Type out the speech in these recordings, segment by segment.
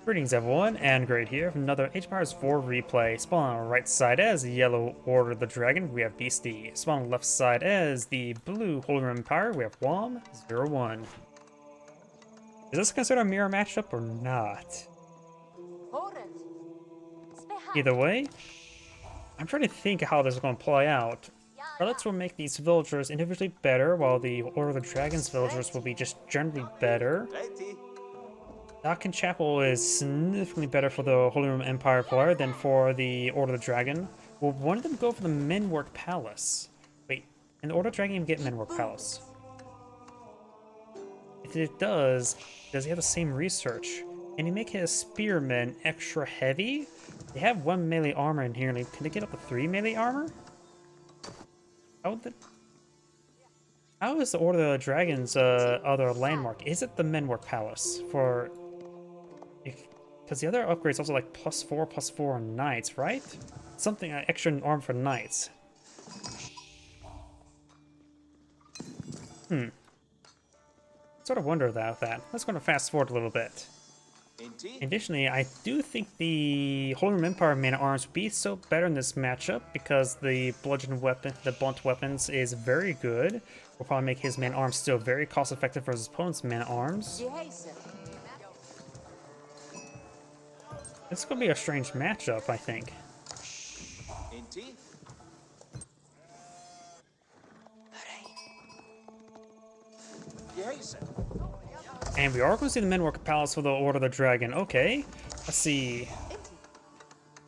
Greetings everyone, and Great here from another Age of Empires 4 replay. Spawn on the right side as the yellow Order of the Dragon, we have Beasty. Spawn on the left side as the blue Holy Roman Empire, we have Qam01. Is this considered a mirror matchup or not? Either way, I'm trying to think how this is going to play out. Prelates will make these villagers individually better, while the Order of the Dragon's villagers will be just generally better. Qam Chapel is significantly better for the Holy Roman Empire player than for the Order of the Dragon. Will one of them go for the Menwork Palace? Wait, in the Order of the Dragon you get Menwork Palace. If it does he have the same research? Can he make his spearmen extra heavy? They have 1 melee armor in here, can they get up to 3 melee armor? How is the Order of the Dragon's other landmark? Is it the Menwork Palace for... Because the other upgrades also like +4/+4 on knights, right? Something extra in arm for knights. Sort of wonder about that. Let's go to fast forward a little bit. Additionally, I do think the Holy Roman Empire man at arms would be so better in this matchup because the bludgeon weapon, the blunt weapons, is very good. Will probably make his man at arms still very cost effective for his opponent's man at arms. This is going to be a strange matchup, I think. And we are going to see the Menwork Palace for the Order of the Dragon. Okay, let's see.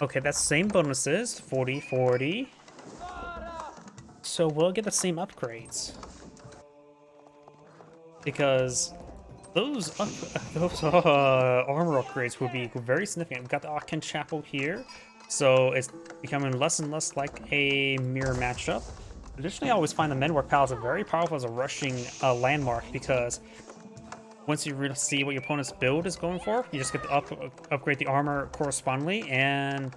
Okay, that's the same bonuses, 40, 40. So we'll get the same upgrades. Because those armor upgrades will be very significant. We've got the Qam Chapel here, so it's becoming less and less like a mirror matchup. Additionally, I always find the Menwork Palace very powerful as a rushing landmark because once you really see what your opponent's build is going for, you just get to upgrade the armor correspondingly and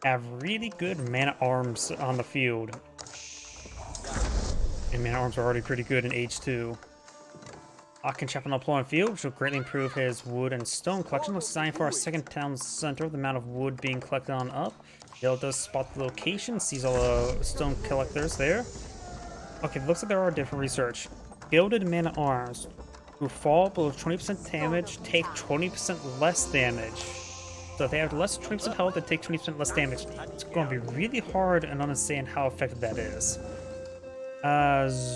have really good man-at-arms on the field. And man-at-arms are already pretty good in Age 2. Qam Chapel on Deployment Field, which will greatly improve his wood and stone collection. Looks designed for our second town center, the amount of wood being collected on up. Dale does spot the location, sees all the stone collectors there. Okay, looks like there are different research. Gilded man-at-arms who fall below 20% damage take 20% less damage. So if they have less than 20% health, they take 20% less damage. It's going to be really hard to understand how effective that is.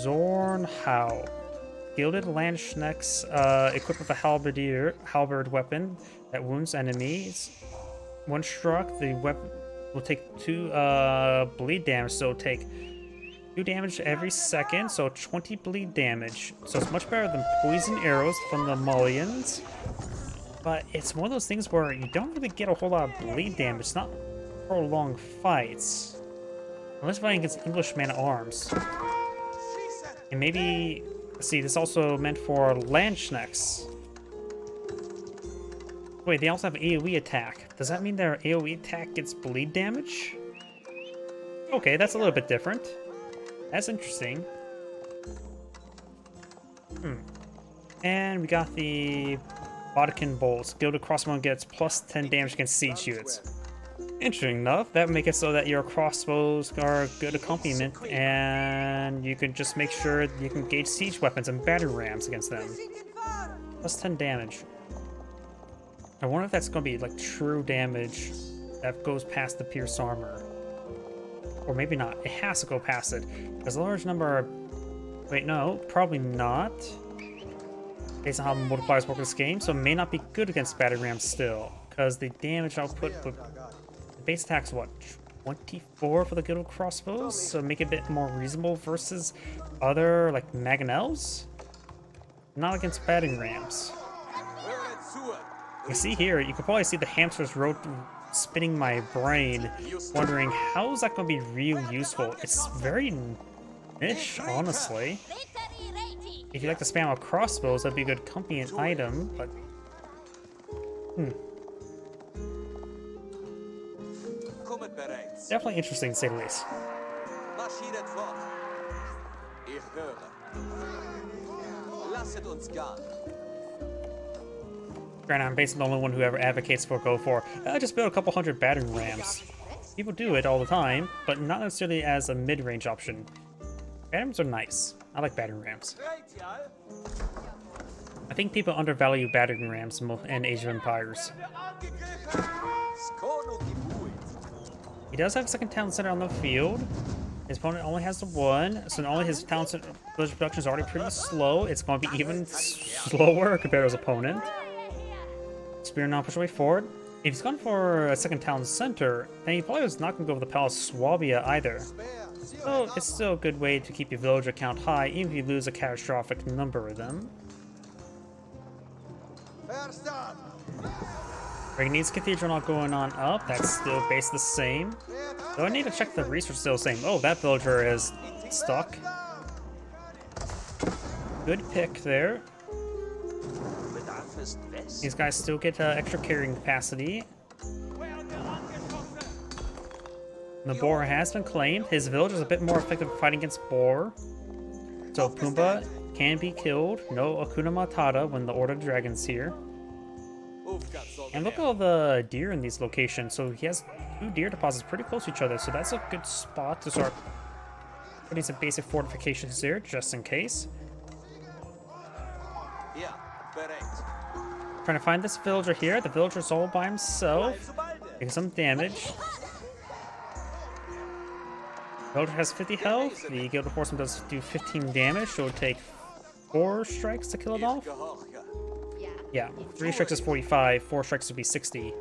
Zorn How. Gilded Landsknechts equipped with a halberd weapon that wounds enemies. One struck, the weapon will take 2 bleed damage, so take 2 damage every second, so 20 bleed damage. So it's much better than poison arrows from the Mullions. But it's one of those things where you don't really get a whole lot of bleed damage. It's not prolonged fights. Unless fighting against English man-at-arms. And maybe... See, this is also meant for Landsknechts. Wait, they also have AoE attack. Does that mean their AoE attack gets bleed damage? Okay, that's a little bit different. That's interesting. And we got the Bodkin Bolts. Gilded Crossbow gets +10 damage against siege units. Interesting enough, that would make it so that your crossbows are a good accompaniment, and you can just make sure you can gauge siege weapons and battering rams against them. +10 damage. I wonder if that's going to be like true damage that goes past the pierce armor. Or maybe not. It has to go past it. Because a large number of... Wait, no, probably not. Based on how multipliers work in this game, so it may not be good against battering rams still. Because the damage output would... Base attack's what, 24 for the Gilded Crossbows? So make it a bit more reasonable versus other, like, Mangonels? Not against battering rams. You see here, you can probably see the hamster's road spinning my brain, wondering how is that going to be real useful. It's very niche, honestly. If you like to spam out crossbows, that'd be a good accompaniment item, but... Definitely interesting, to say the least. Granted, I'm basically the only one who ever advocates for go for just build a couple hundred battering rams. People do it all the time, but not necessarily as a mid-range option. Battering rams are nice. I like battering rams. I think people undervalue battering rams in Age of Empires. He does have a second talent center on the field. His opponent only has the one, so not only his talent center production is already pretty slow, it's going to be even slower compared to his opponent. Spear now push away forward. If he's gone for a second talent center, then he probably was not going to go for the Palace Swabia either. So it's still a good way to keep your villager count high, even if you lose a catastrophic number of them. Regni's Cathedral not going on up, that's still base the same. Though I need to check the research still the same. Oh, that villager is stuck. Good pick there. These guys still get extra carrying capacity. The boar has been claimed. His village is a bit more effective at fighting against boar. So Pumbaa can be killed. No Hakuna Matata when the Order of Dragon's here. And look at all the deer in these locations. So he has 2 deer deposits pretty close to each other. So that's a good spot to start putting some basic fortifications there, just in case. Trying to find this villager here. The villager's all by himself. Taking some damage. Villager has 50 health. The Gilded Horseman does do 15 damage, so it would take 4 strikes to kill it off. Yeah, 3 strikes is 45, 4 strikes would be 60.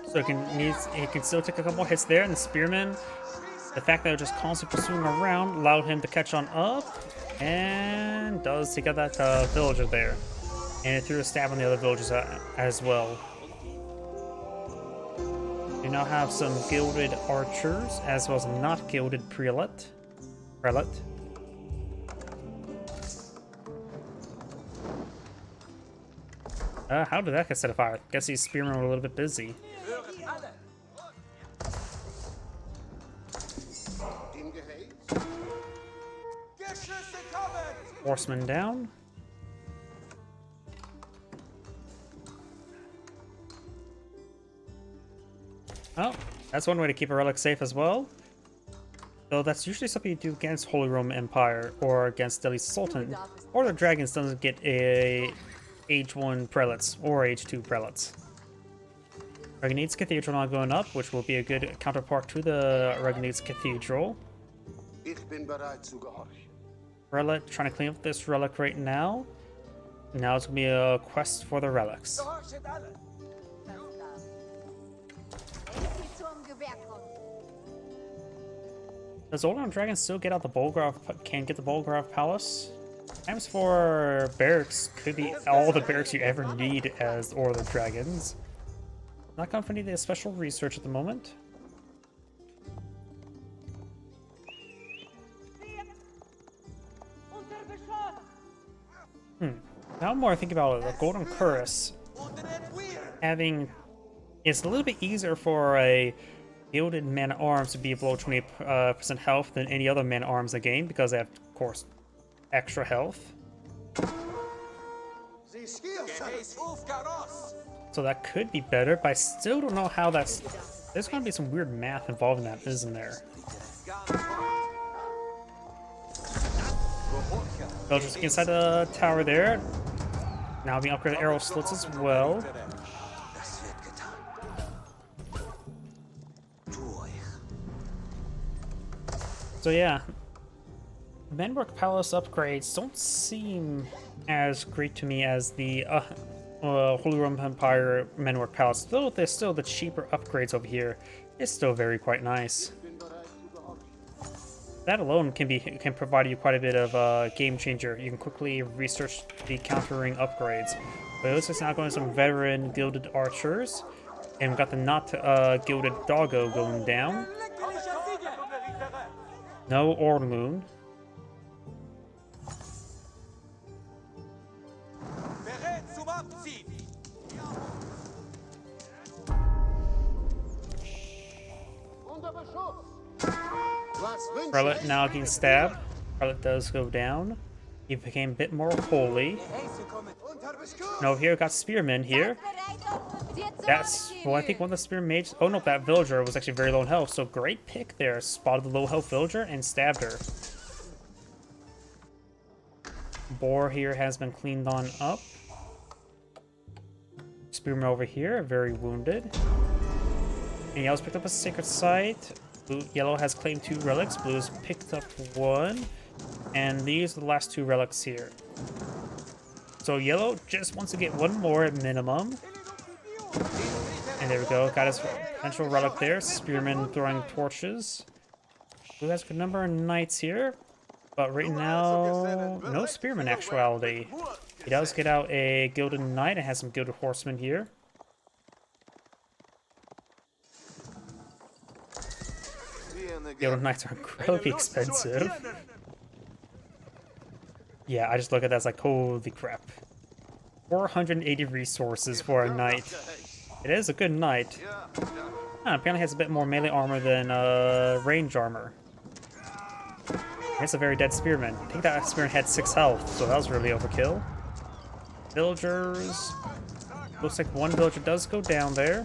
So he can still take a couple hits there, and the Spearman, the fact that they're just constantly pursuing around, allowed him to catch on up, and does take out that villager there. And it threw a stab on the other villagers as well. We now have some gilded archers, as well as a not gilded prelate. How did that get set afire? Guess these spearmen were a little bit busy. Horseman down. Oh, that's one way to keep a relic safe as well. Though that's usually something you do against Holy Roman Empire or against Delhi Sultan. Or the Dragons doesn't get a Age 1 prelates or Age 2 prelates. Regni's Cathedral not going up, which will be a good counterpart to the Regni's Cathedral. Relic, trying to clean up this relic right now. Now it's going to be a quest for the relics. Does Older Dragon still get out the Bolgraf? Can get the Bolgraf Palace? Times for barracks could be all the barracks you ever need as Order of Dragons. Not going to need a special research at the moment. Now more I think about it, the Golden Cuirass having it's a little bit easier for a gilded man-at-arms to be below 20% health than any other man-at-arms in the game because they have, of course, extra health. So that could be better, but I still don't know how that's... There's going to be some weird math involved in that, isn't there? So just inside the tower there. Now being upgraded arrow slits as well. So yeah, Menwork Palace upgrades don't seem as great to me as the Holy Roman Empire Menwork Palace, though they're still the cheaper upgrades over here. It's still quite nice. That alone can provide you quite a bit of game changer. You can quickly research the countering upgrades. But it looks like it's now going to some veteran gilded archers, and we've got the not gilded doggo going down. No Ormoon. Prelate now getting stabbed. Prelate does go down. He became a bit more holy. No, here we got spearmen here. That's, well, I think one of the spear mages. Oh no, that villager was actually very low in health. So great pick there. Spotted the low health villager and stabbed her. Boar here has been cleaned on up. Spearman over here, very wounded. And yellow's picked up a sacred site. Yellow has claimed 2 relics. Blue has picked up 1. And these are the last 2 relics here. So yellow just wants to get 1 more at minimum. And there we go. Got his potential relic there. Spearman throwing torches. Blue has a good number of knights here. But right now, no spearman actuality. He does get out a gilded knight and has some gilded horsemen here. Gilded knights are incredibly expensive. Yeah, I just look at that as like, holy crap. 480 resources for a knight. It is a good knight. Apparently has a bit more melee armor than range armor. It's a very dead spearman. I think that spearman had 6 health, so that was really overkill. Villagers. Looks like 1 villager does go down there.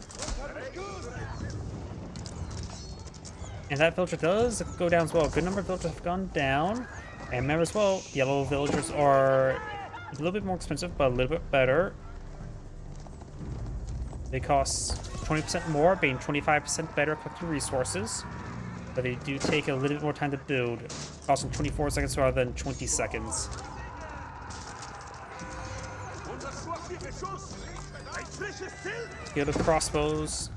And that villager does go down as well. A good number of villagers have gone down. And remember as well, yellow villagers are a little bit more expensive, but a little bit better. They cost 20% more, being 25% better collecting resources. But they do take a little bit more time to build, costing 24 seconds rather than 20 seconds. Gilded crossbows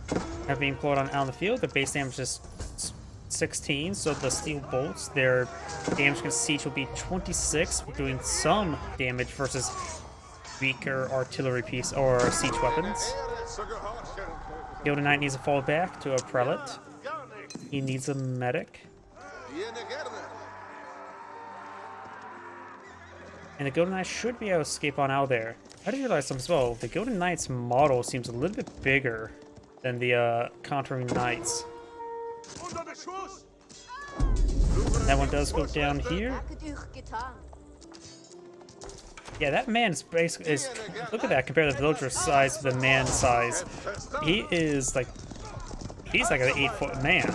are being pulled on out in the field. Their base damage is 16, so the steel bolts, their damage against siege will be 26, doing some damage versus weaker artillery piece or siege weapons. Gilded Knight needs to fall back to a prelate. He needs a medic. And the Gilded Knight should be able to escape on out there. I didn't realize something as well. The Gilded Knight's model seems a little bit bigger than the Conquering Knights. That one does go down here. Yeah, that man's basically is. Look at that. Compare the villager's size to the man's size. He is like. He's like an 8-foot man.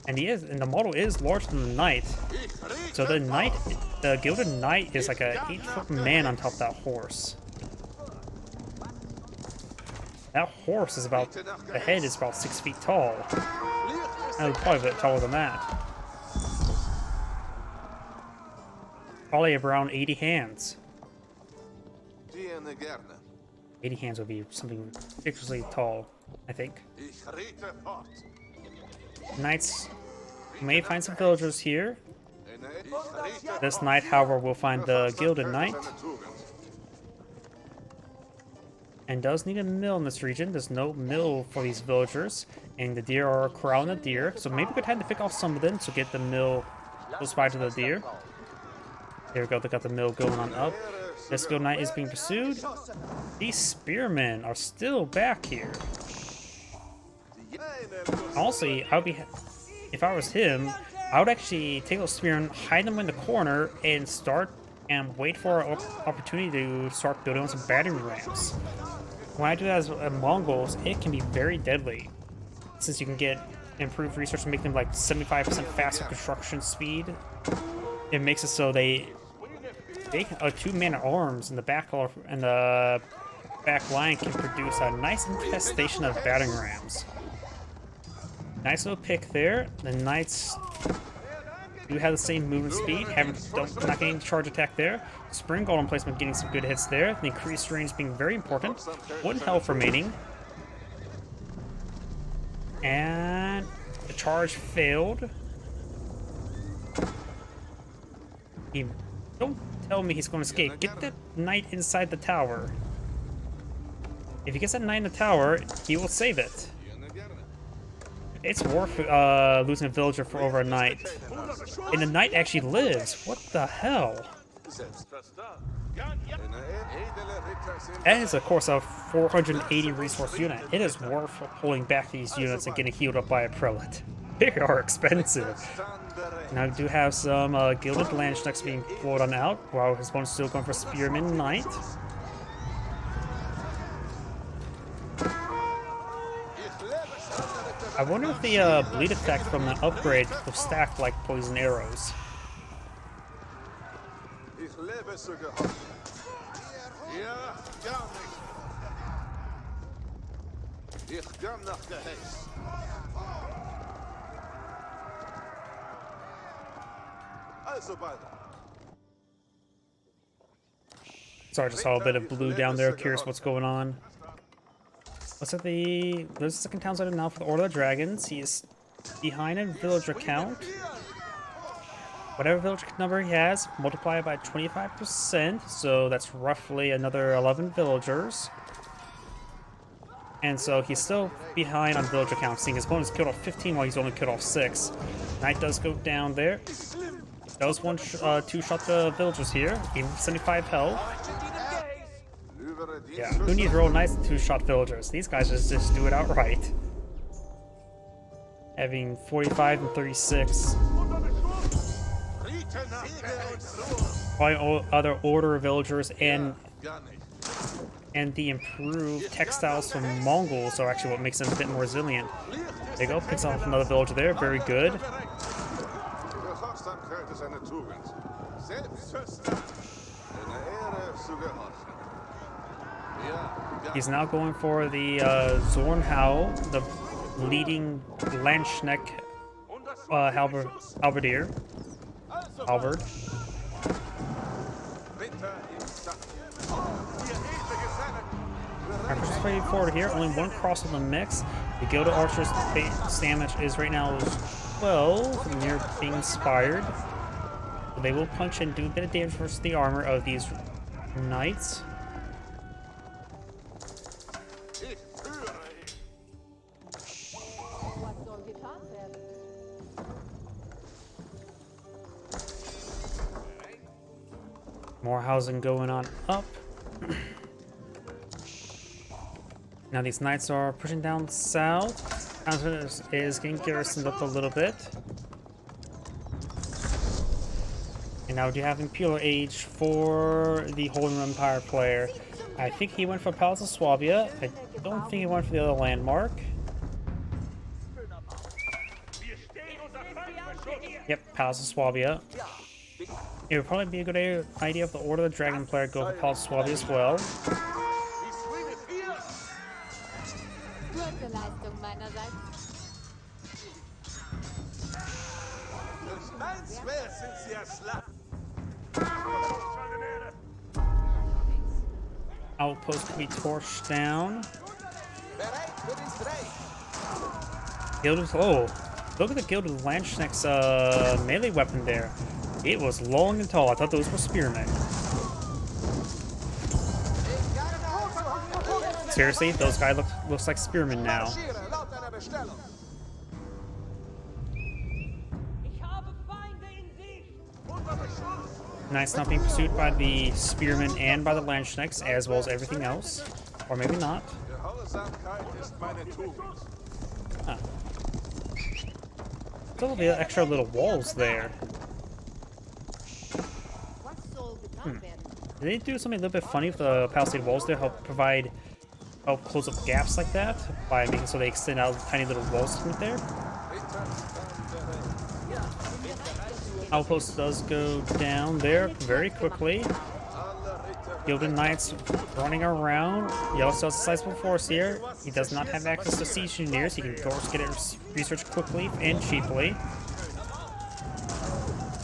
And he is, and the model is larger than the knight. So the knight, the Gilded Knight is like a 8-foot man on top of that horse. That horse is about, the head is about 6 feet tall. And probably a bit taller than that. Probably around 80 hands. 80 hands would be something ridiculously tall, I think. Knights may find some villagers here. This knight, however, will find the Gilded Knight. And does need a mill in this region. There's no mill for these villagers. And the deer are corralling the deer. So maybe a good time to pick off some of them to get the mill close by to the deer. There we go, they got the mill going on up. This Gilded Knight is being pursued. These spearmen are still back here. Honestly, I would be, if I was him, I would actually take those spearmen, hide them in the corner, and start and wait for an opportunity to start building on some battering rams. When I do that as Mongols, it can be very deadly, since you can get improved research and make them like 75% faster construction speed. It makes it so they 2-man arms in the back line can produce a nice infestation of battering rams. Nice little pick there. The knights do have the same movement speed, not getting the charge attack there. Spring golem placement getting some good hits there. The increased range being very important. 1 health remaining. And the charge failed. Don't tell me he's going to escape. Get that knight inside the tower. If he gets that knight in the tower, he will save it. It's worth losing a villager for over a night. And the knight actually lives. What the hell? That is, of course, a 480 resource unit. It is worth pulling back these units and getting healed up by a prelate. They are expensive. Now we do have some Gilded Landschnecks being pulled on out, while his opponent's still going for Spearman Knight. I wonder if the bleed effect from the upgrade will stack like poison arrows. Sorry, I just saw a bit of blue down there. Curious what's going on. Looks like there's the second town side now for the Order of the Dragons. He is behind in villager count. Whatever village number he has, multiply it by 25%, so that's roughly another 11 villagers. And so he's still behind on villager count, seeing his opponent's killed off 15 while he's only killed off 6. Knight does go down there. Does two-shot the villagers here, even 75 health. Yeah, who needs roll knights and two-shot villagers? These guys just do it outright. Having 45 and 36. Probably other order villagers and the improved textiles from Mongols are actually what makes them a bit more resilient. There you go, picks off another villager there, very good. He's now going for the Zornhau, the leading Landschneck halberdier. Albert. Alright, we're just pretty forward here. Only one cross in the mix. The Gilded Archer's base damage is right now 12, near being inspired. They will punch and do a bit of damage versus the armor of these knights. More housing going on up. Now these knights are pushing down south. Housing is getting garrisoned up a little bit. And now we do have Imperial Age for the Holy Empire player. I think he went for Palace of Swabia. I don't think he went for the other landmark. Yep, Palace of Swabia. It would probably be a good idea if the Order of the Dragon player go for Palace of Swabia as well. Outpost to be torched down. Gilded, oh, look at the Gilded Landschneck's melee weapon there. It was long and tall. I thought those were spearmen. Seriously, those guys looks like spearmen now. Nice, not being pursued by the spearmen and by the Landschnecks, as well as everything else. Or maybe not. Huh. Still the extra little walls there. Did they do something a little bit funny with the palisade walls there? Help close up gaps like that by making so they extend out tiny little walls from there. Outpost does go down there very quickly. Gilded Knights running around. He also has a sizable force here. He does not have access to siege engineers. He can of course get it researched quickly and cheaply.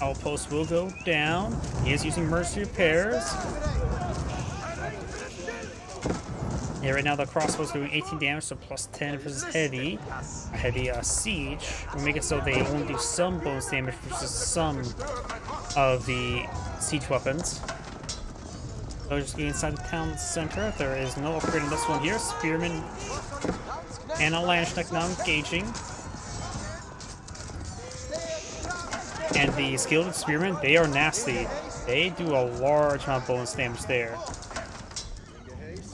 Outpost will go down. He is using mercy repairs. Yeah, right now the crossbow's doing 18 damage, so plus 10 versus heavy. A heavy siege will make it so they only do some bonus damage versus some of the siege weapons. So just getting inside the town center. There is no upgrade in this one here. Spearman and a Landschneck now engaging. And the Gilded Spearmen, they are nasty. They do a large amount of bonus damage there.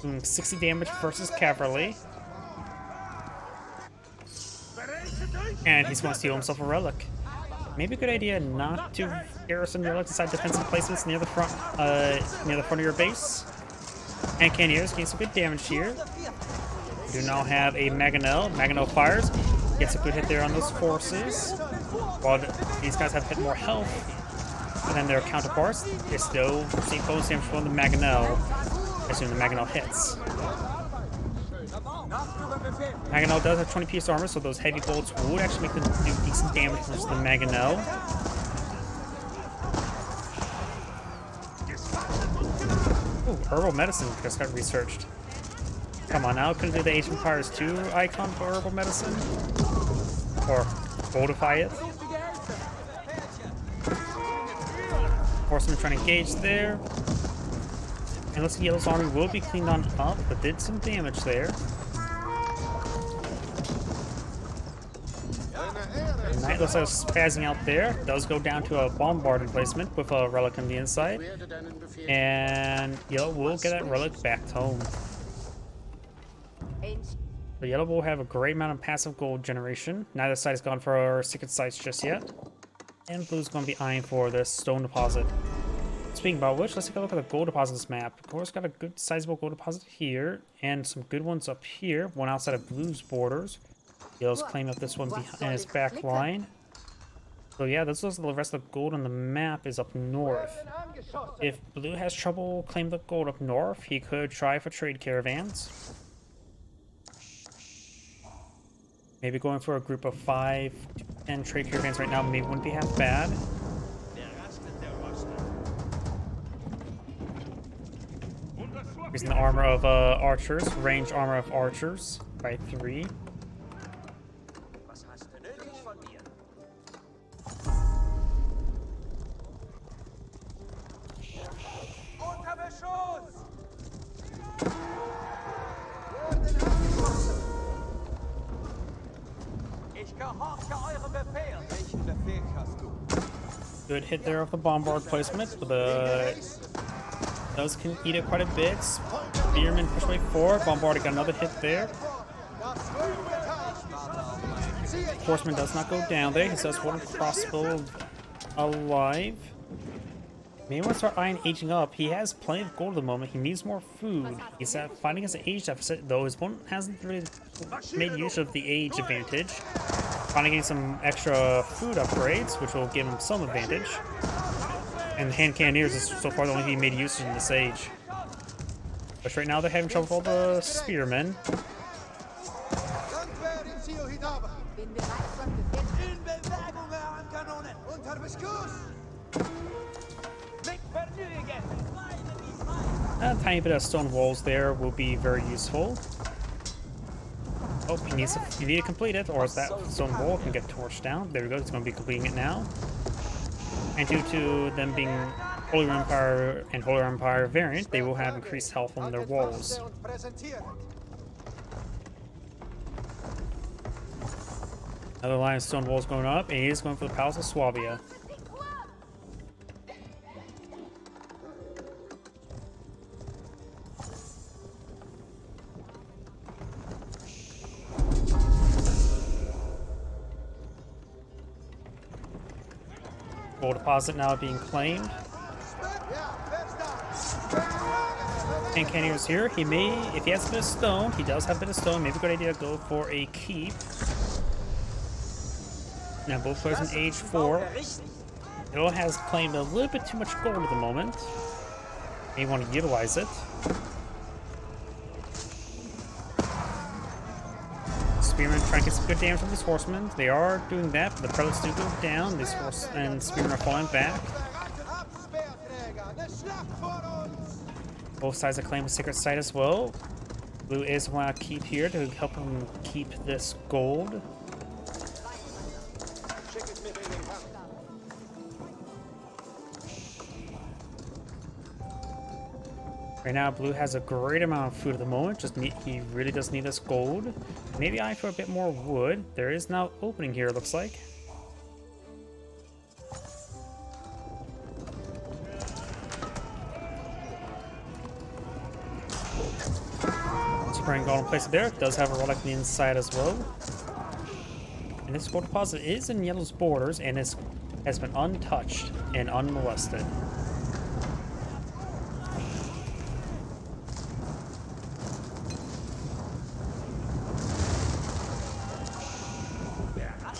Doing 60 damage versus cavalry. And he's going to steal himself a relic. Maybe a good idea not to garrison your left side defensive placements near the front of your base. And Cannoneers gain some good damage here. We do now have a Mangonel. Mangonel fires, gets a good hit there on those forces. While these guys have a bit more health than their counterparts, they still see bonus damage from the Mangonel as soon as the Mangonel hits. Mangonel does have 20 piece armor, so those heavy bolts would actually make them do decent damage versus the Mangonel. Ooh, herbal medicine just got researched. Come on now, couldn't do the Age of Empires 2 icon for herbal medicine? Or fortify it? Horseman trying to engage there. And looks like Yellow's army will be cleaned on up, but did some damage there. Knight looks like it's spazzing out there. Does go down to a bombard emplacement with a relic on the inside. And Yellow will get that relic back home. The Yellow will have a great amount of passive gold generation. Neither side has gone for our secret sites just yet. And Blue's going to be eyeing for this stone deposit. Speaking about which, let's take a look at the gold deposits map. Of course, got a good sizable gold deposit here, and some good ones up here. One outside of Blue's borders. Yellow's claim up this one behind his back line. So yeah, this is the rest of the gold on the map is up north. If Blue has trouble claiming the gold up north, he could try for trade caravans. Maybe going for a group of 5 to 10 trade caravans right now maybe wouldn't be half bad. Using the armor of archers, range armor of archers by 3. Good hit there off the bombard placement, but those can eat it quite a bit. Spearman push way forward. Bombard got another hit there. Horseman does not go down there. He says one crossbow alive. Maybe want to start eyeing aging up. He has plenty of gold at the moment. He needs more food. He's fighting against an age deficit, though his opponent hasn't really made use of the age advantage. Finally getting some extra food upgrades, which will give him some advantage. And the hand cannoneers is so far the only thing he made use of in this age. But right now they're having trouble with all the spearmen. A tiny bit of stone walls there will be very useful. Oh, you need to complete it, or that stone wall can get torched down. There we go, it's going to be completing it now. And due to them being Holy Empire and Holy Empire variant, they will have increased health on their walls. Another line of stone walls going up, and he is going for the Palace of Swabia. Gold deposit now being claimed. And Cannoneers here. He may, if he has a bit of stone, he does have a bit of stone. Maybe a good idea to go for a keep. Now both players in age 4. Yellow has claimed a little bit too much gold at the moment. May want to utilize it. Spearmen trying to get some good damage from these horsemen. They are doing that, but the prelates do go down. These horse and spearmen are falling back. Both sides are claiming a secret site as well. Blue is want to keep here to help him keep this gold. Right now, Blue has a great amount of food at the moment. He really does need this gold. Maybe eye for a bit more wood. There is now opening here, it looks like. Spraying gold in place there. It does have a relic on the inside as well. And this gold deposit is in Yellow's borders, and it's has been untouched and unmolested.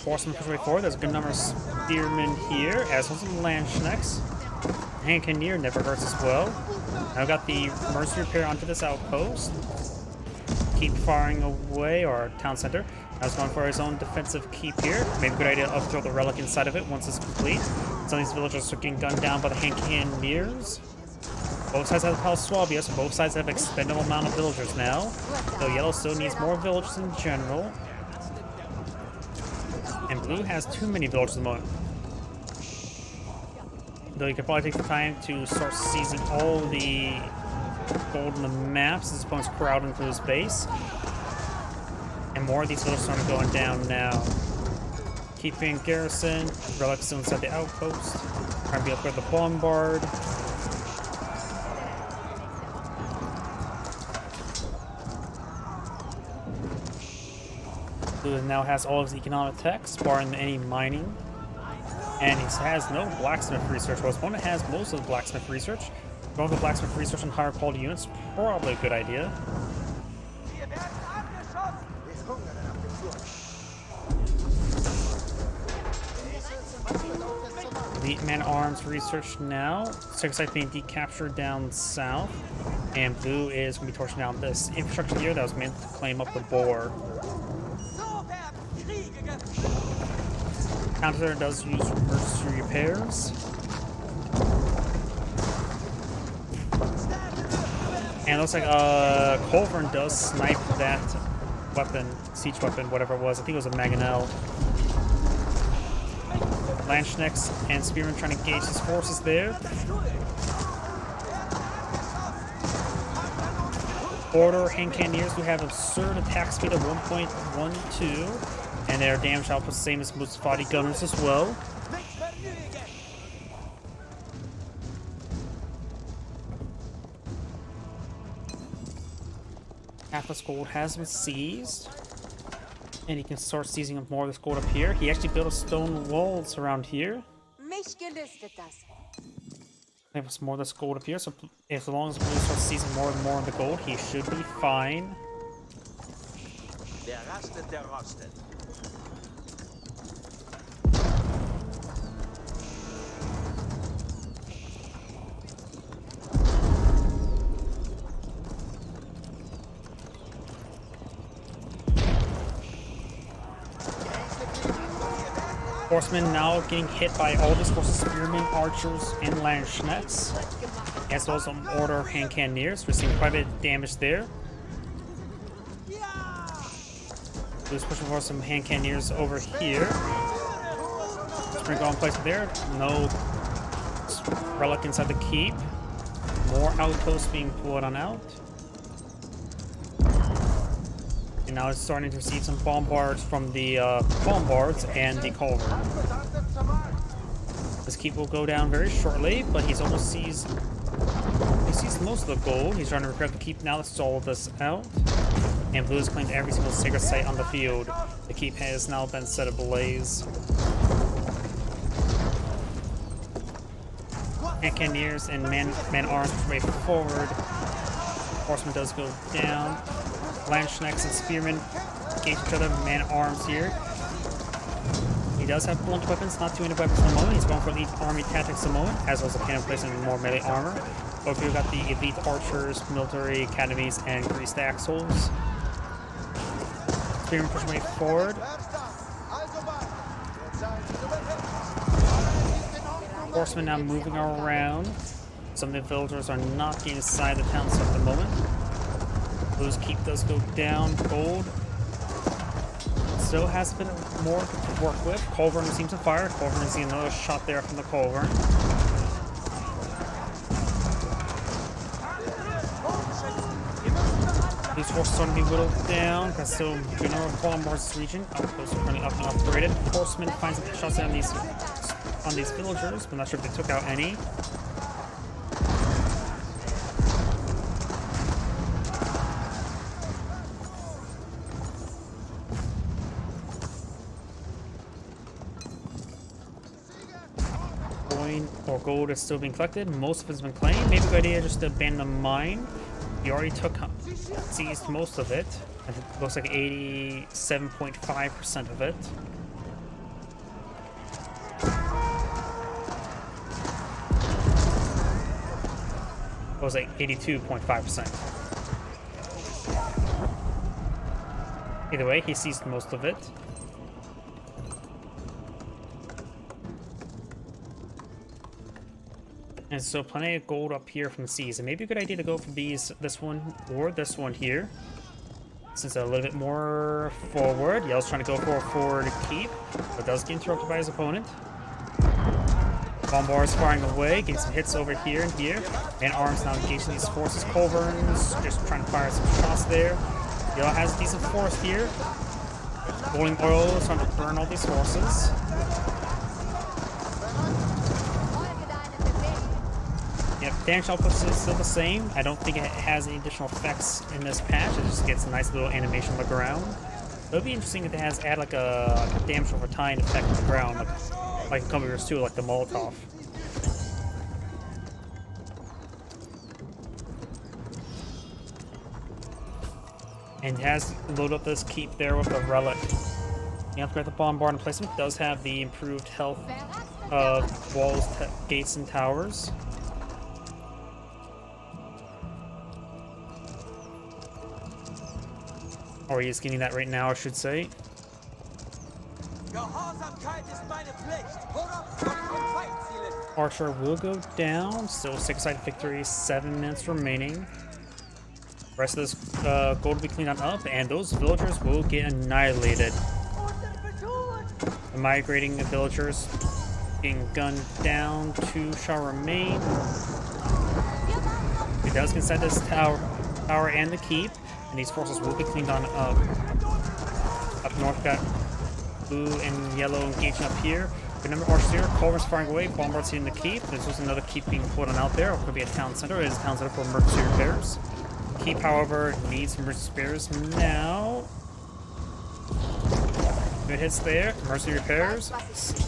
Horsemen push way forward. There's a good number of spearmen here, as well as some Landsknechts. Hand Cannoneer never hurts as well. Now I've got the mercenary repair onto this outpost. Keep firing away, or town center. Now he's going for his own defensive keep here. Maybe a good idea to upthrow the relic inside of it once it's complete. Some of these villagers are getting gunned down by the Hand Cannoneers. Both sides have the Palace Swabia, so both sides have an expendable amount of villagers now. Though yellow still needs more villagers in general. And blue has too many villagers at the moment. Though you could probably take the time to start seizing all the gold in the maps as opponents crowd into his base. And more of these villagers are going down now. Keeping garrison, relics still inside the outpost. Trying to be up with the bombard. Blue now has all of his economic techs, barring any mining. And he has no blacksmith research. Well, his opponent has most of the blacksmith research. Going for blacksmith research on higher quality units, probably a good idea. Elite man-arms research now. Second site being decaptured down south. And blue is going to be torching down this infrastructure here that was meant to claim up the boar. Counter does use mercenary repairs. And it looks like Culverin does snipe that weapon, siege weapon, whatever it was. I think it was a Mangonel. Landsknechts and Spearmen trying to engage his forces there. Border Hand Cannoneers who have absurd attack speed of 1.12. And their damage output is the same as Mustafati gunners as well. Half this gold has been seized. And he can start seizing up more of this gold up here. He actually built a stone walls around here. There some more of this gold up here, so as long as he starts seizing more and more of the gold, he should be fine. Horsemen now getting hit by all this forces, spearmen, archers, and Landsknechts, as well as some order Hand Cannoneers. We're seeing quite a bit of damage there. Who's pushing for some Hand Cannoneers over here. Sprinkle on place there. No relic inside the keep. More outposts being pulled on out. And now it's starting to receive some bombards from the bombards and the culverin. This keep will go down very shortly, but he's almost seized. He seized most of the gold. He's trying to repair the keep now. Let's all this out. And blue has claimed every single sacred site on the field. The keep has now been set ablaze. Hand Cannoneers and man-arms way forward. Horseman does go down. Landsknechts and Spearmen engage each other, man-arms here. He does have blunt weapons, not too many weapons at the moment. He's going for elite army tactics at the moment, as well as a cannon placement and more melee armor. Over here we've got the elite archers, military academies, and greased axles. Spearmen pushing way forward. Horsemen now moving around. Some of the villagers are not getting inside the town at the moment. Blue's keep does go down. Gold still has been more to work with. Culverin seems to fire. Culverin seeing another shot there from the Culverin. These forces are going to be whittled down. That's still good number of bombards this region. Outposts are currently up and upgraded. Horsemen finds some shots on these villagers, but I'm not sure if they took out any. More gold is still being collected. Most of it's been claimed. Maybe a good idea just to abandon the mine. He already seized most of it. I think it looks like 87.5% of it. It was like 82.5%. Either way, he seized most of it. And so plenty of gold up here from the seas. And maybe a good idea to go for this one or this one here. Since they're a little bit more forward. Yell's trying to go for a forward keep, but does get interrupted by his opponent. Bombard's firing away, getting some hits over here and here. Man-at-arms now engaging these forces. Culverins just trying to fire some shots there. Yell has a decent force here. Boiling oil is trying to burn all these horses. Yep, damage output is still the same. I don't think it has any additional effects in this patch. It just gets a nice little animation on the ground. It would be interesting if it has add like a damage over time effect on the ground, like in Qam01 2, like the Molotov. And it has loaded up this keep there with a relic. You have to get the bombard in placement. It does have the improved health of walls, gates, and towers. Or he is getting that right now, I should say. Archer will go down. Still 6-side victory, 7 minutes remaining. The rest of this gold will be cleaned up, and those villagers will get annihilated. The migrating villagers being gunned down. 2 shall remain. He does consent this tower and the keep. And these forces will be cleaned on up. Up north, got blue and yellow engaging up here. Good number of archers here. Culverins firing away. Bombards hitting the keep. There's also another keep being put on out there. It could be a town center. It is a town center for emergency repairs. Keep, however, needs emergency repairs now. Good hits there. Emergency repairs.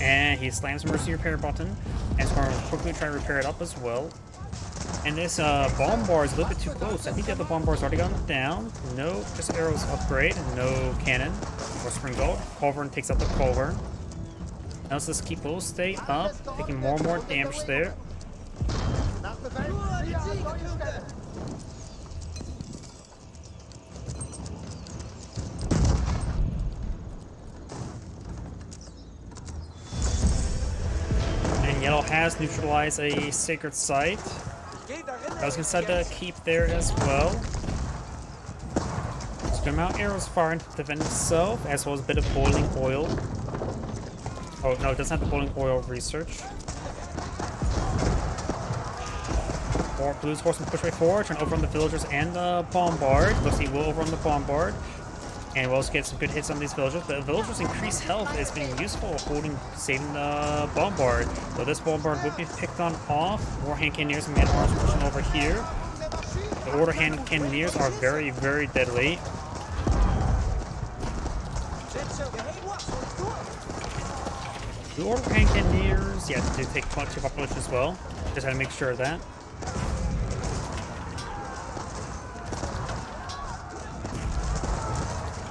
And he slams the emergency repair button. And is going to quickly try to repair it up as well. And this bombard is a little bit too close. I think the other bombard's already gone down. No, just arrows upgrade. No cannon or spring gold. Culverin takes out the culverin. Now this keep will stay up, taking more and more damage there. And yellow has neutralized a sacred site. I was gonna set the keep there as well. Scrim out arrows firing to defend itself, as well as a bit of boiling oil. Oh no, it doesn't have the boiling oil research. Or Blue's horsemen push way forward, turn over on the villagers and the bombard. Looks like he will overrun the bombard. And we'll also get some good hits on these villagers. But the villagers' increased health is being useful, saving the bombard. So this bombard will be picked on off. More hand cannoneers and man-at-arms pushing over here. The order hand cannoneers are very, very deadly. The order hand cannoneers, yeah, they take much of population as well. Just had to make sure of that.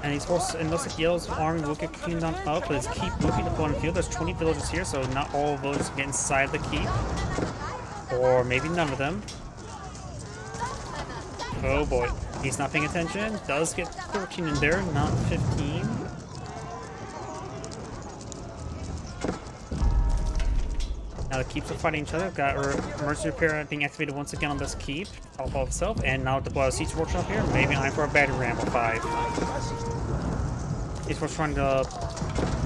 And these horses, and looks like Yellow's army will get cleaned on up, but his keep will be deployed on the field. There's 20 villagers here, so not all villagers can get inside the keep. Or maybe none of them. Oh boy, he's not paying attention. Does get 13 in there, not 15. Now the keeps are fighting each other. Got emergency repair being activated once again on this keep. Top of itself, and now deploy a siege workshop here. Maybe I'm for a battery ram of 5. He's trying to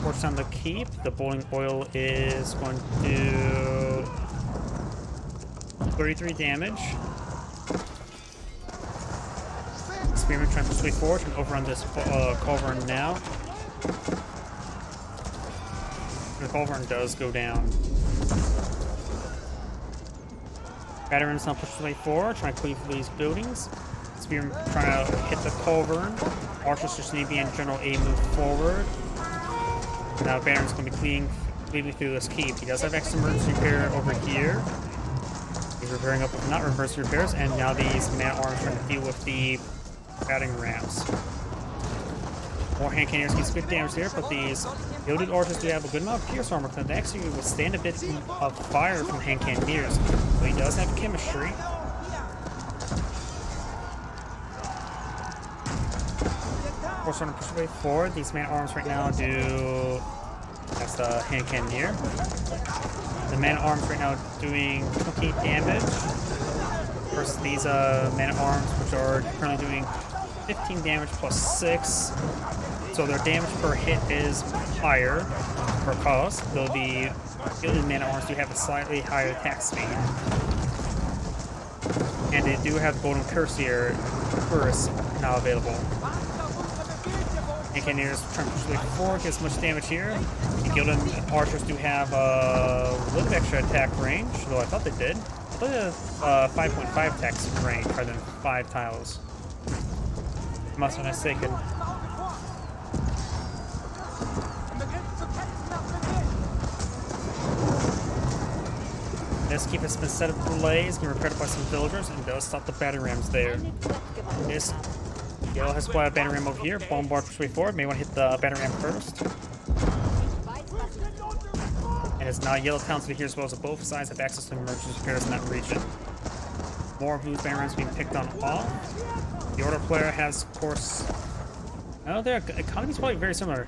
force down the keep. The boiling oil is going to do 33 damage. Spearman trying to swing forward and overrun this culverin now. The culverin does go down. Veterans now push his way forward, trying to cleave these buildings. Spearman trying to hit the culverin. Archers just need to be in general A move forward. Now veterans going to be cleaning weaving through this keep. He does have extra emergency repair over here. He's repairing up with not reverse repairs, and now these man-at-arms trying to deal with the battering rams. More hand cannons gets good damage there, but these gilded archers do have a good amount of pierce armor, because they actually withstand a bit of fire from hand cannoneers. So he does have chemistry. We're starting to push away forward. These man-at-arms right now do... That's the hand cannoneer. The man-at-arms right now doing 28 damage versus these man-at-arms, which are currently doing 15 damage plus 6. So their damage per hit is higher per cost, though the gilded man-at-arms do have a slightly higher attack speed. And they do have golden cuirassier now available. And cannoneers trying to push their way forward, get as much damage here. The gilded archers do have a little bit extra attack range, though I thought they did. I thought they had 5.5 attack range rather than 5 tiles. I must be mistaken. This keep has been set ablaze, getting repaired by some villagers, and does stop the battering rams there. This yellow has spotted a battering ram over here. Bombard push way forward. May want to hit the battering ram first. And it's now yellow towns here as well, so both sides have access to emergency repairs in that region. More of blue's battering rams being picked on off. The order player has, of course. Oh, their economy is probably very similar.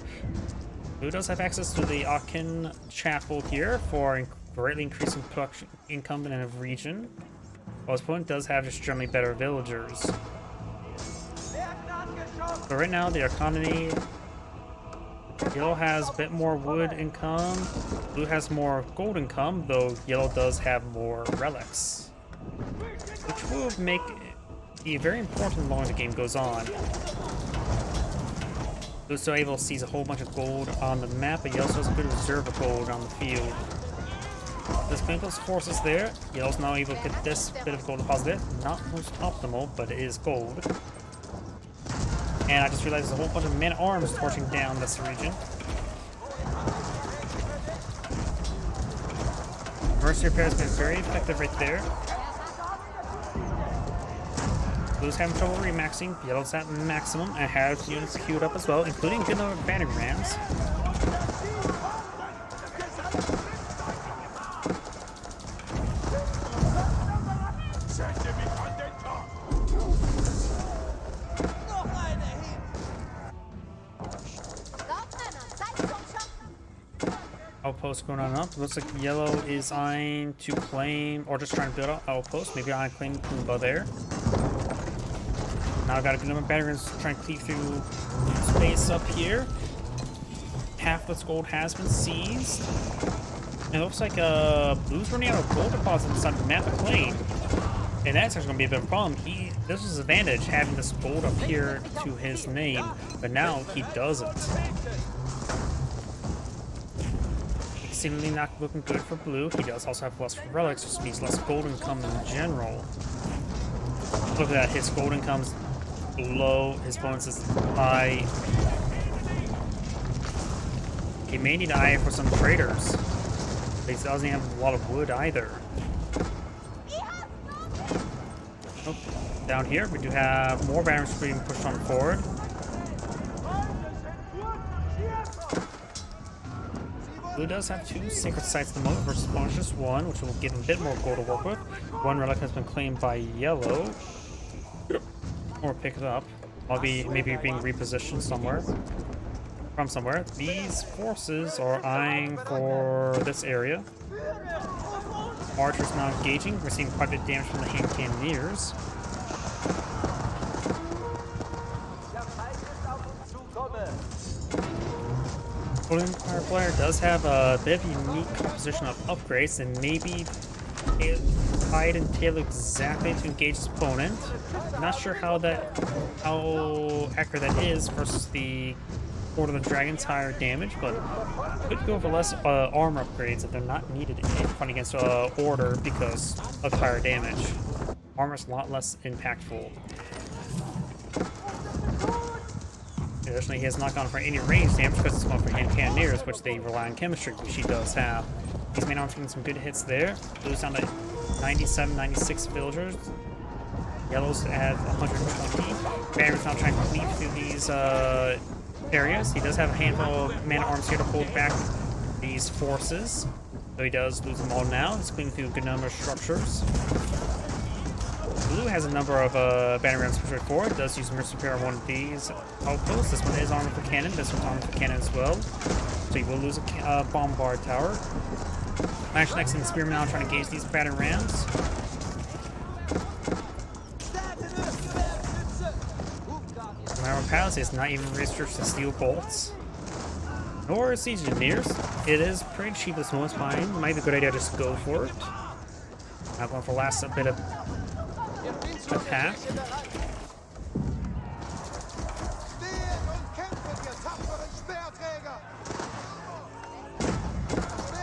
Blue does have access to the Akin Chapel here for greatly increasing production income in a region, while his opponent does have just generally better villagers. So right now, the economy, yellow has a bit more wood income, blue has more gold income, though yellow does have more relics, which will make be very important the longer the game goes on. Blue's still able to seize a whole bunch of gold on the map, but yellow still has a good reserve of gold on the field. This Clinical's forces there. Yellow's now able to get this bit of gold deposit. Not most optimal, but it is gold. And I just realized there's a whole bunch of men-at-arms torching down this region. Mercy repair has been very effective right there. Blue's having trouble remaxing. Yellow's at maximum and has units queued up as well, including a good number of battering rams. Outpost going on up. Looks like yellow is eyeing to claim, or just trying to build up outpost. Maybe I claim Kumba there. Now I've got a good number of batteries trying to cleave through space up here. Half this gold has been seized. And it looks like Blue's running out of gold deposits inside the map of Claim. And that's actually going to be a bit of a problem. This was his advantage, having this gold up here to his name, but now he doesn't. Seemingly not looking good for Blue. He does also have less relics, which means less gold income in general. Look at that, his gold income's low, his bonus is high. He may need to eye for some traders. But he doesn't have a lot of wood either. Oh, down here we do have more banners being pushed on forward. Blue does have 2 sacred sites at the moment versus opponent's just 1, which will give him a bit more gold to work with. 1 relic has been claimed by yellow. Or pick it up. I'll be maybe being repositioned somewhere. From somewhere. These forces are eyeing for this area. Archers now engaging. We're seeing quite a bit of damage from the hand cannoneers. Golden Empire player does have a bit of a unique composition of upgrades and maybe tied and tail exactly to engage his opponent. Not sure how accurate that is versus the Order of the Dragon's higher damage, but could go for less armor upgrades if they're not needed in fighting against Order because of higher damage. Armor's a lot less impactful. Additionally, he has not gone for any range damage because it's going for hand cannoneers, which they rely on chemistry, which he does have. These main arms getting some good hits there. Blues down to 97, 96 villagers. Yellows at 120. Banner's now trying to cleave through these areas. He does have a handful of man arms here to hold back these forces. So he does lose them all now. He's cleaving through a good number of structures. Blue has a number of banner rams for before. It does use Mercy Repair on one of these outposts. This one is armored for cannon. This one's armored for cannon as well. So you will lose a bombard tower. Lash next and Spearman now trying to engage these banner rams. Our Palace is not even researched the steel bolts. Nor siege engineers. It is pretty cheap this moment. Fine. Might be a good idea to just go for it. Now going for last bit of attack.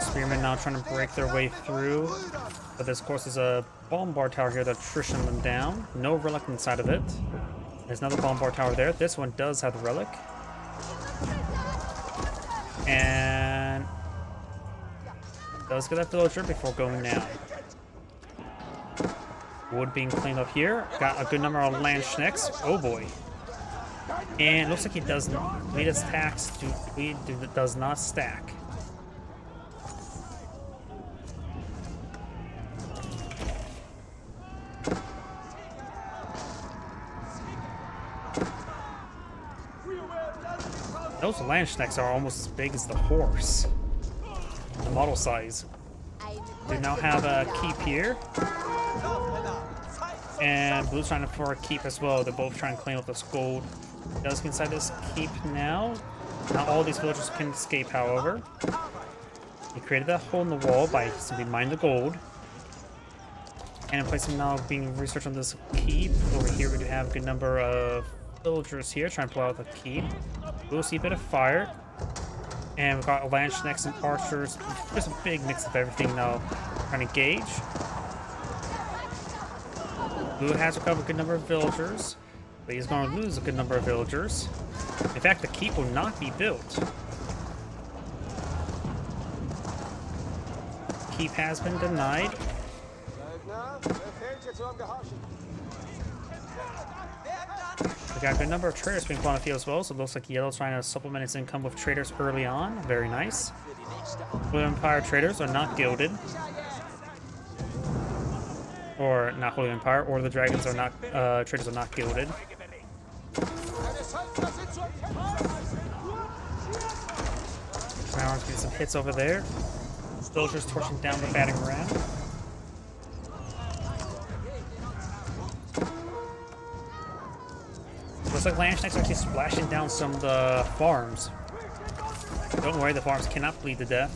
Spearmen now trying to break their way through. But this, of course, is a bombard tower here that's trishing them down. No relic inside of it. There's another bombard tower there. This one does have the relic. And does get that villager before going down. Wood being cleaned up here. Got a good number of land schnecks. Oh boy. And looks like he doesn't. Lead his tax to does not stack. Those land schnecks are almost as big as the horse. The model size. We now have a keep here. And Blue's trying for a keep as well. They're both trying to clean up this gold. Does inside this keep now. Not all these villagers can escape, however. He created that hole in the wall by simply mining the gold. And in place of now being researched on this keep, over here we do have a good number of villagers here trying to pull out the keep. We'll see a bit of fire. And we've got land schnecks and archers. There's a big mix of everything now trying to engage. Blue has recovered a good number of villagers, but he's going to lose a good number of villagers. In fact, the keep will not be built. Keep has been denied. We got a good number of traders being put on the field as well, so it looks like Yellow's trying to supplement its income with traders early on. Very nice. Blue Empire traders are not gilded. Or not Holy Empire, or the dragons are not, traders are not gilded. Brown's getting some hits over there. Villagers torching down the batting ram. Looks like land schnecks are actually splashing down some of the farms. Don't worry, the farms cannot bleed to death.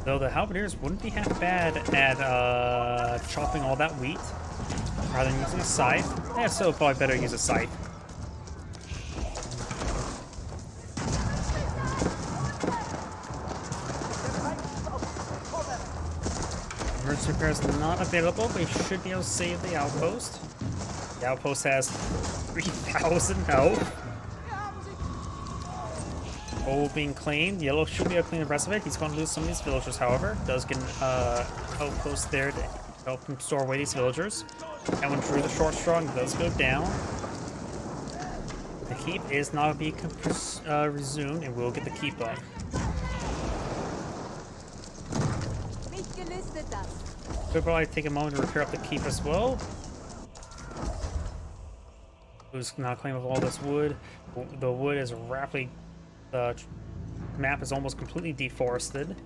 Though the halberdiers wouldn't be half bad at chopping all that wheat rather than using a scythe. Yeah, so probably better use a scythe. Emergency repair is not available, but he should be able to save the outpost. The outpost has 3,000 health. Gold being claimed. Yellow should be able to clean the rest of it. He's going to lose some of these villagers, however. Does get an outpost there to help him store away these villagers. That one drew the short straw and does go down. The keep is not being resumed, and we'll get the keep up. Could probably take a moment to repair up the keep as well. Who's not claiming all this wood? The wood is rapidly. The map is almost completely deforested.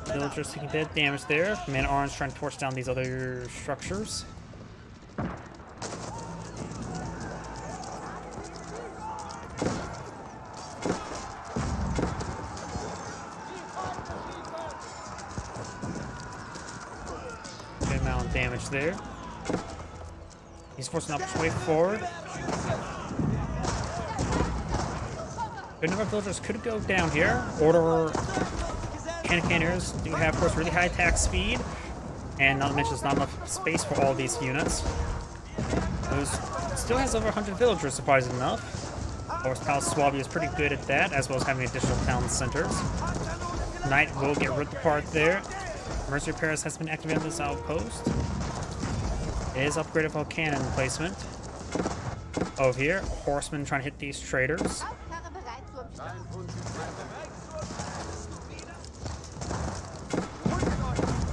Villagers taking a bit of damage there. Man Orange trying to torch down these other structures. Damage there. He's forcing up his way forward. Good number of villagers could go down here. Order cannoneers do have, of course, really high attack speed, and not to mention there's not enough space for all these units. Those still has over 100 villagers, surprisingly enough. Of course, Palace Swabby is pretty good at that, as well as having additional town centers. Knight will get ripped apart there. Mercenary Paris has been activated on this outpost. It is upgraded for cannon placement. Over here, horsemen trying to hit these traders.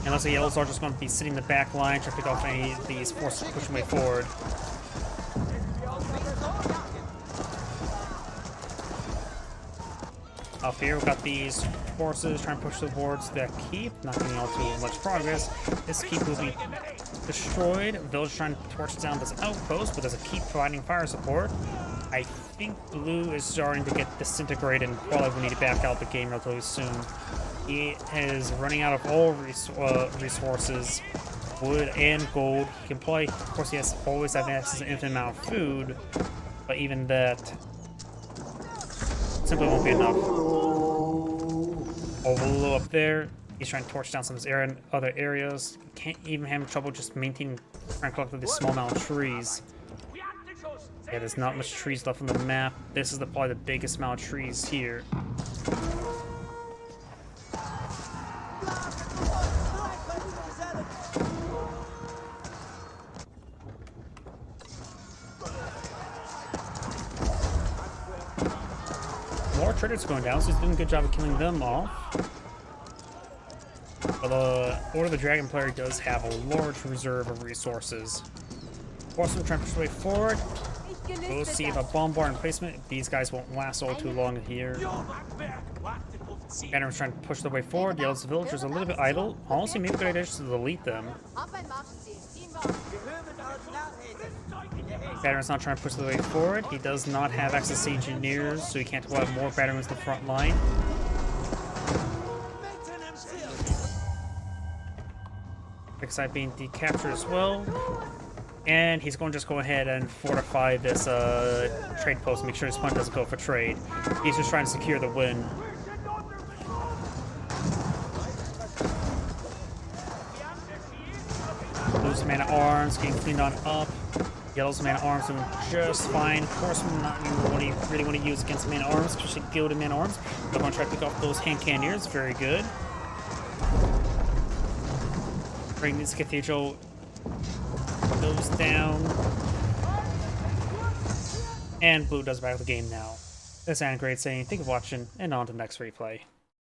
And looks like Yellows are just going to be sitting in the back line, trying to pick off any of these forces pushing way forward. Up here, we've got these forces trying to push towards the keep, not getting all too much progress. This keep will be destroyed. Village trying to torch down this outpost, but there's a keep providing fire support. I think blue is starting to get disintegrated and probably will need to back out the game relatively soon. He is running out of all resources, wood and gold. He can probably, of course, he has always have access to an infinite amount of food, but even that simply won't be enough. Overlow up there, he's trying to torch down some of his other areas. Can't even have trouble just maintaining, trying to collect these small amount of trees. Yeah, there's not much trees left on the map. This is probably the biggest amount of trees here. More traders going down, so he's doing a good job of killing them off. But the Order of the Dragon player does have a large reserve of resources. Horsemen trying to push their way forward. We'll see if a bombard in placement. These guys won't last all too long here. Banner's trying to push their way forward. Yells the villagers a little bit idle. Honestly, maybe a good idea just to delete them. Banner's not trying to push the way forward. He does not have access to engineers, so he can't pull out more batteries to the front line. Big side being decaptured as well. And he's going to just go ahead and fortify this trade post, make sure his opponent doesn't go for trade. He's just trying to secure the win. Blue's man-at-arms getting cleaned on up. Yellow's man-at-arms doing just fine. Horsemen not what he really want to use against man-at-arms, especially gilded man-at-arms. They're going to try to pick off those hand cannoneers. Very good. Bring this cathedral goes down. And blue does back the game now. This is Great saying thank you for watching, and on to the next replay.